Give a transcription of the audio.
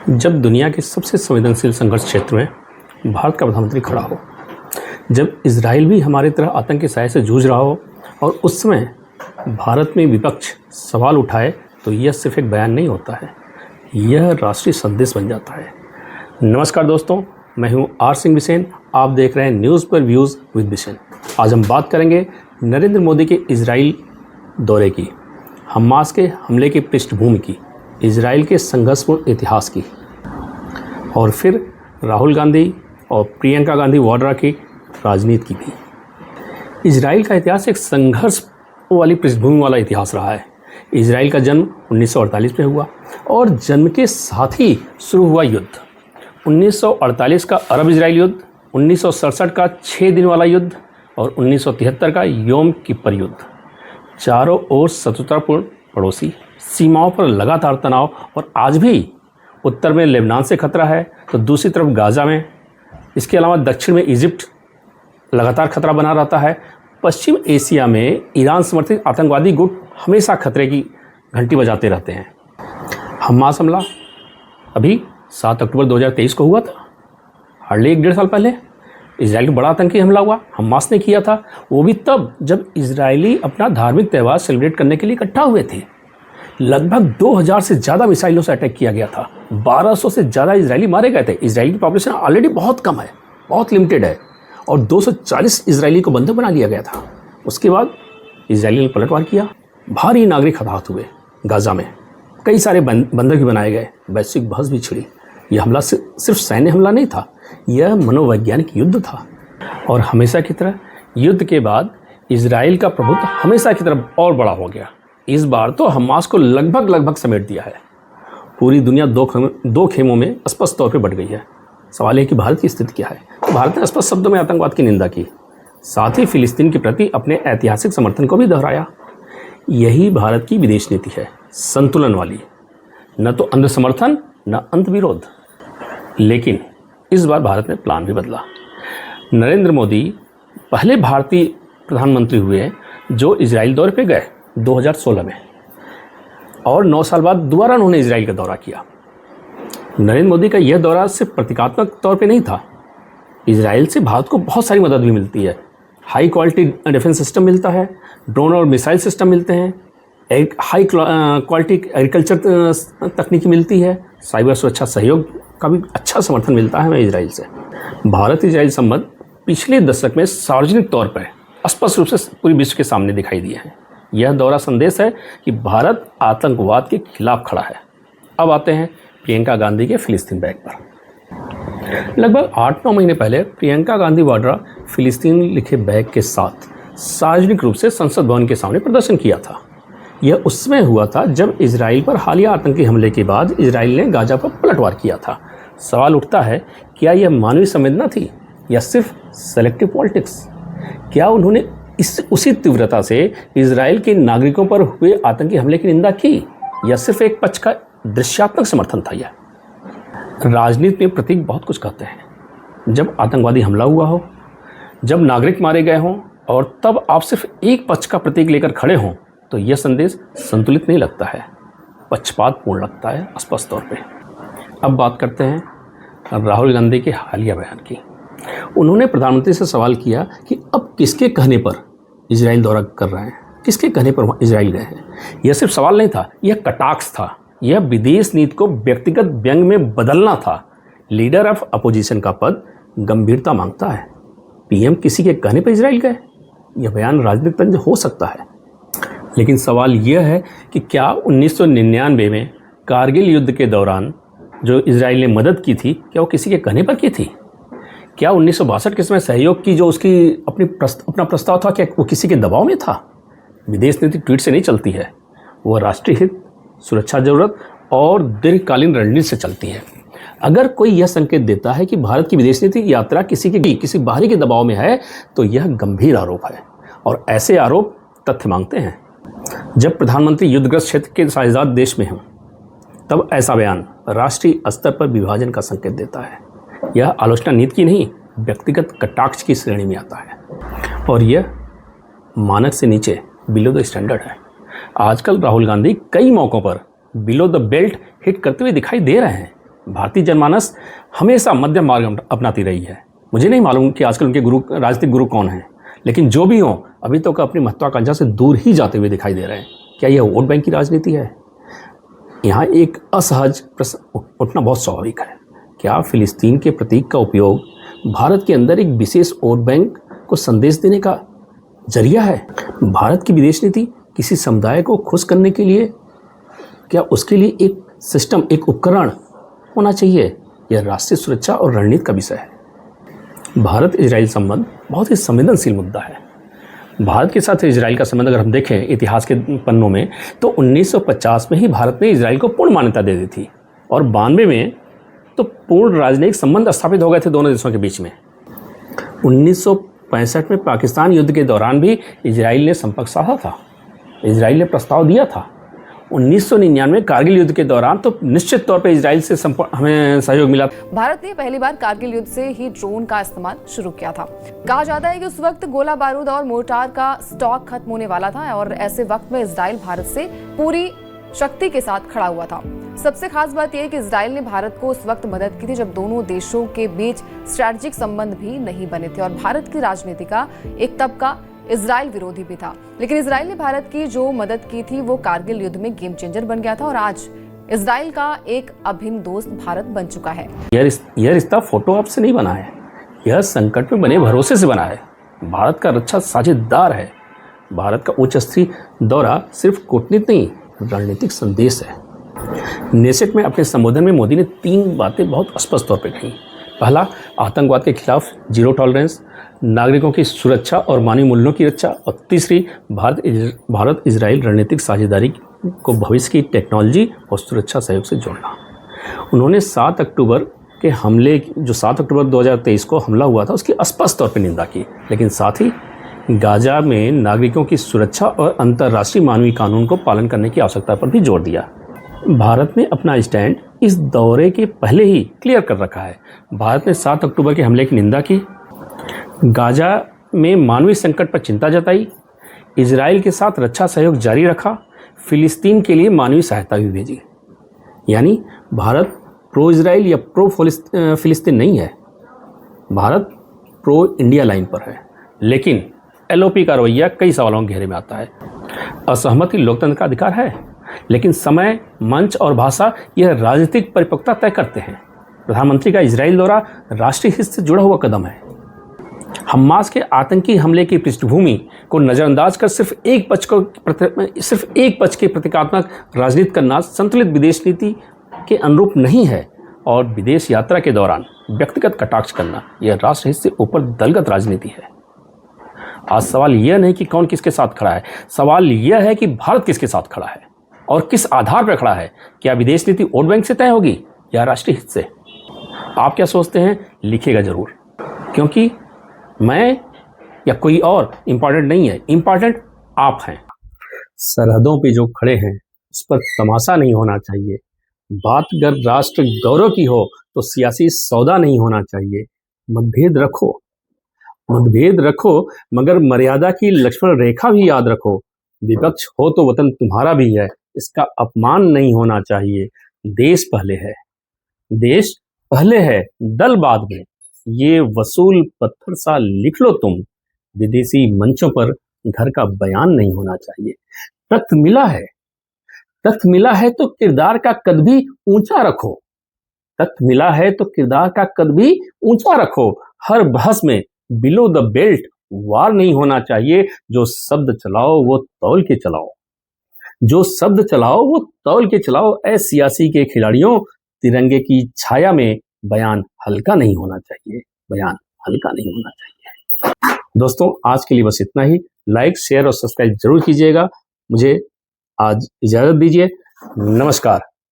जब दुनिया के सबसे संवेदनशील संघर्ष क्षेत्र में भारत का प्रधानमंत्री खड़ा हो, जब इजराइल भी हमारी तरह आतंक के साए से जूझ रहा हो और उस समय भारत में विपक्ष सवाल उठाए, तो यह सिर्फ एक बयान नहीं होता है, यह राष्ट्रीय संदेश बन जाता है। नमस्कार दोस्तों, मैं हूं आर सिंह बिसेन। आप देख रहे हैं न्यूज़ पर व्यूज़ विद बिसेन। आज हम बात करेंगे नरेंद्र मोदी के इजराइल दौरे की, हमास के हमले की पृष्ठभूमि की, इजराइल के संघर्षपूर्ण इतिहास की, और फिर राहुल गांधी और प्रियंका गांधी वाड्रा की राजनीति की भी। इजराइल का इतिहास एक संघर्ष वाली पृष्ठभूमि वाला इतिहास रहा है। इजराइल का जन्म 1948 में हुआ और जन्म के साथ ही शुरू हुआ युद्ध। 1948 का अरब इजराइल युद्ध, 1967 का 6 दिन वाला युद्ध और 1973 का योम किप्पर युद्ध। चारों ओर शत्रुतापूर्ण पड़ोसी, सीमाओं पर लगातार तनाव, और आज भी उत्तर में लेबनान से खतरा है तो दूसरी तरफ गाज़ा में, इसके अलावा दक्षिण में इजिप्ट लगातार खतरा बना रहता है। पश्चिम एशिया में ईरान समर्थित आतंकवादी गुट हमेशा खतरे की घंटी बजाते रहते हैं। हमास हमला अभी 7 अक्टूबर 2023 को हुआ था, हार्डली 1-1.5 साल पहले इजराइल का बड़ा आतंकी हमला हुआ, हमास ने किया था। वो भी तब जब इजरायली अपना धार्मिक त्यौहार सेलिब्रेट करने के लिए इकट्ठा हुए थे। लगभग 2000 से ज़्यादा मिसाइलों से अटैक किया गया था, 1200 से ज़्यादा इजरायली मारे गए थे। इजराइल की पॉपुलेशन ऑलरेडी बहुत कम है, बहुत लिमिटेड है, और 240 इजरायली को बंधक बना लिया गया था। उसके बाद इजरायली ने पलटवार किया, भारी नागरिक हताहत हुए। गाज़ा में कई सारे बंधक भी बनाए गए, वैश्विक बहस भी छिड़ी। यह हमला सिर्फ सैन्य हमला नहीं था, यह मनोवैज्ञानिक युद्ध था। और हमेशा की तरह युद्ध के बाद इजराइल का प्रभुत्व हमेशा की तरह और बड़ा हो गया। इस बार तो हमास को लगभग समेट दिया है। पूरी दुनिया दो खेमों में स्पष्ट तौर पे बट गई है। सवाल है कि भारत की स्थिति क्या है। तो भारत ने स्पष्ट शब्दों में आतंकवाद की निंदा की, साथ ही फिलिस्तीन के प्रति अपने ऐतिहासिक समर्थन को भी दोहराया। यही भारत की विदेश नीति है, संतुलन वाली, न तो अंध समर्थन न अंध विरोध। लेकिन इस बार भारत ने प्लान भी बदला। नरेंद्र मोदी पहले भारतीय प्रधानमंत्री हुए जो इजराइल दौरे पे गए 2016 में, और 9 साल बाद दोबारा उन्होंने इजराइल का दौरा किया। नरेंद्र मोदी का यह दौरा सिर्फ प्रतीकात्मक तौर पे नहीं था। इजराइल से भारत को बहुत सारी मदद भी मिलती है। हाई क्वालिटी डिफेंस सिस्टम मिलता है, ड्रोन और मिसाइल सिस्टम मिलते हैं, एक हाई क्वालिटी एग्रीकल्चर तकनीकी मिलती है, साइबर सुरक्षा सहयोग का भी अच्छा समर्थन मिलता है हमें इजराइल से। भारत इजराइल संबंध पिछले दशक में सार्वजनिक तौर पर स्पष्ट रूप से पूरे विश्व के सामने दिखाई दिए हैं। यह दौरा संदेश है कि भारत आतंकवाद के खिलाफ खड़ा है। अब आते हैं प्रियंका गांधी के फिलिस्तीन बैग पर। लगभग 8-9 महीने पहले प्रियंका गांधी वाड्रा फिलिस्तीन लिखे बैग के साथ सार्वजनिक रूप से संसद भवन के सामने प्रदर्शन किया था। यह उस समय हुआ था जब इजराइल पर हालिया आतंकी हमले के बाद इजराइल ने गाज़ा पर पलटवार किया था। सवाल उठता है, क्या यह मानवीय संवेदना थी या सिर्फ सेलेक्टिव पॉलिटिक्स? क्या उन्होंने उसी तीव्रता से इजराइल के नागरिकों पर हुए आतंकी हमले की निंदा की, या सिर्फ एक पक्ष का दृश्यात्मक समर्थन था? यह राजनीति में प्रतीक बहुत कुछ कहते हैं। जब आतंकवादी हमला हुआ हो, जब नागरिक मारे गए हों, और तब आप सिर्फ एक पक्ष का प्रतीक लेकर खड़े हों, तो यह संदेश संतुलित नहीं लगता है, पक्षपातपूर्ण लगता है स्पष्ट तौर पे। अब बात करते हैं राहुल गांधी के हालिया बयान की। उन्होंने प्रधानमंत्री से सवाल किया कि अब किसके कहने पर इजराइल दौरा कर रहे हैं, किसके कहने पर इजराइल गए हैं। यह सिर्फ सवाल नहीं था, यह कटाक्ष था। यह विदेश नीति को व्यक्तिगत व्यंग में बदलना था। लीडर ऑफ अपोजिशन का पद गंभीरता मांगता है। पीएम किसी के कहने पर इजराइल गए, यह बयान राजनीतिक तंज हो सकता है। लेकिन सवाल यह है कि क्या 1999 में कारगिल युद्ध के दौरान जो इजराइल ने मदद की थी, क्या वो किसी के कहने पर की थी? क्या 1962 के समय सहयोग की जो उसकी अपना प्रस्ताव था, क्या वो किसी के दबाव में था? विदेश नीति ट्वीट से नहीं चलती है, वो राष्ट्रीय हित, सुरक्षा जरूरत और दीर्घकालीन रणनीति से चलती है। अगर कोई यह संकेत देता है कि भारत की विदेश नीति की यात्रा किसी बाहरी के दबाव में है, तो यह गंभीर आरोप है, और ऐसे आरोप तथ्य मांगते हैं। जब प्रधानमंत्री युद्धग्रस्त क्षेत्र के साझेदार देश में हों, तब ऐसा बयान राष्ट्रीय स्तर पर विभाजन का संकेत देता है। यह आलोचना नीति की नहीं, व्यक्तिगत कटाक्ष की श्रेणी में आता है, और यह मानक से नीचे, बिलो द स्टैंडर्ड है। आजकल राहुल गांधी कई मौक़ों पर बिलो द बेल्ट हिट करते हुए दिखाई दे रहे हैं। भारतीय जनमानस हमेशा मध्यम मार्ग अपनाती रही है। मुझे नहीं मालूम कि आजकल उनके राजनीतिक गुरु कौन हैं, लेकिन जो भी हों अभी तक अपनी महत्वाकांक्षा से दूर ही जाते हुए दिखाई दे रहे हैं। क्या यह वोट बैंक की राजनीति है? यहाँ एक असहज प्रश्न उठना बहुत स्वाभाविक है। क्या फिलिस्तीन के प्रतीक का उपयोग भारत के अंदर एक विशेष वोट बैंक को संदेश देने का जरिया है? भारत की विदेश नीति किसी समुदाय को खुश करने के लिए, क्या उसके लिए एक सिस्टम, एक उपकरण होना चाहिए? यह राष्ट्रीय सुरक्षा और रणनीति का विषय है। भारत इजराइल संबंध बहुत ही संवेदनशील मुद्दा है। भारत के साथ इजराइल का संबंध अगर हम देखें इतिहास के पन्नों में, तो 1950 में ही भारत ने इजराइल को पूर्ण मान्यता दे दी थी और 92 में तो पूर्ण राजनयिक संबंध स्थापित हो गए थे दोनों देशों के बीच में। 1965 में पाकिस्तान युद्ध के दौरान भी इजराइल ने संपर्क साधा था, इजराइल ने प्रस्ताव दिया था। 1999 कारगिल युद्ध के दौरान तो निश्चित तौर पर इजराइल से हमें सहयोग मिला। भारत ने पहली बार कारगिल युद्ध से ही ड्रोन का इस्तेमाल शुरू किया था। कहा जाता है कि उस वक्त गोला बारूद और मोर्टार का स्टॉक खत्म होने वाला था और ऐसे वक्त में इजराइल भारत से पूरी शक्ति के साथ खड़ा हुआ था। सबसे खास बात यह है कि इजराइल ने भारत को उस वक्त मदद की थी जब दोनों देशों के बीच स्ट्रैटेजिक संबंध भी नहीं बने थे और भारत की राजनीति का एक तबका इजराइल विरोधी भी था। लेकिन इजराइल ने भारत की जो मदद की थी वो कारगिल युद्ध में गेम चेंजर बन गया था और आज इजराइल का एक अभिन्न दोस्त भारत बन चुका है। यह रिश्ता फोटो ऑप से नहीं बना है, यह संकट में बने भरोसे से बना है। भारत का रक्षा साझेदार है। भारत का उच्च स्तरीय दौरा सिर्फ कूटनीति नहीं, रणनीतिक संदेश है। नेसेट में अपने संबोधन में मोदी ने 3 बातें बहुत स्पष्ट तौर पर कही। पहला, आतंकवाद के खिलाफ जीरो टॉलरेंस, नागरिकों की सुरक्षा और मानवीय मूल्यों की रक्षा, और तीसरी, भारत इजराइल रणनीतिक साझेदारी को भविष्य की टेक्नोलॉजी और सुरक्षा सहयोग से जोड़ना। उन्होंने 7 अक्टूबर के हमले, जो 7 अक्टूबर 2023 को हमला हुआ था, उसकी स्पष्ट तौर पर निंदा की, लेकिन साथ ही गाजा में नागरिकों की सुरक्षा और अंतर्राष्ट्रीय मानवीय कानून को पालन करने की आवश्यकता पर भी जोर दिया। भारत ने अपना स्टैंड इस दौरे के पहले ही क्लियर कर रखा है। भारत ने 7 अक्टूबर के हमले की निंदा की, गाजा में मानवीय संकट पर चिंता जताई, इजराइल के साथ रक्षा सहयोग जारी रखा, फिलिस्तीन के लिए मानवीय सहायता भी भेजी। यानी भारत प्रो इजराइल या प्रो फिलिस्तीन नहीं है, भारत प्रो इंडिया लाइन पर है। लेकिन एलओपी का रवैया कई सवालों के घेरे में आता है। असहमति लोकतंत्र का अधिकार है, लेकिन समय, मंच और भाषा यह राजनीतिक परिपक्वता तय करते हैं। प्रधानमंत्री का इजराइल दौरा राष्ट्रीय हित से जुड़ा हुआ कदम है। हमास के आतंकी हमले की पृष्ठभूमि को नजरअंदाज कर सिर्फ एक पक्ष के प्रतीकात्मक राजनीति करना संतुलित विदेश नीति के अनुरूप नहीं है, और विदेश यात्रा के दौरान व्यक्तिगत कटाक्ष करना यह राष्ट्र हित से ऊपर दलगत राजनीति है। आज सवाल यह नहीं कि कौन किसके साथ खड़ा है, सवाल यह है कि भारत किसके साथ खड़ा है और किस आधार पर खड़ा है। क्या विदेश नीति वोट बैंक से तय होगी या राष्ट्रीय हित से? आप क्या सोचते हैं? लिखिएगा जरूर, क्योंकि मैं या कोई और इम्पॉर्टेंट नहीं है, इम्पॉर्टेंट आप हैं। सरहदों पे जो खड़े हैं उस पर तमाशा नहीं होना चाहिए। बात अगर राष्ट्र गौरव की हो तो सियासी सौदा नहीं होना चाहिए। मतभेद रखो मगर मर्यादा की लक्ष्मण रेखा भी याद रखो। विपक्ष हो तो वतन तुम्हारा भी है, इसका अपमान नहीं होना चाहिए। देश पहले है, दल बाद में। ये वसूल पत्थर सा लिख लो तुम, विदेशी मंचों पर घर का बयान नहीं होना चाहिए। तख्त मिला है तो किरदार का कद भी ऊंचा रखो। हर बहस में बिलो द बेल्ट वार नहीं होना चाहिए। जो शब्द चलाओ वो तौल के चलाओ। ऐ सियासी के खिलाड़ियों, तिरंगे की छाया में बयान हल्का नहीं होना चाहिए। दोस्तों, आज के लिए बस इतना ही। लाइक, शेयर और सब्सक्राइब जरूर कीजिएगा। मुझे आज इजाजत दीजिए। नमस्कार।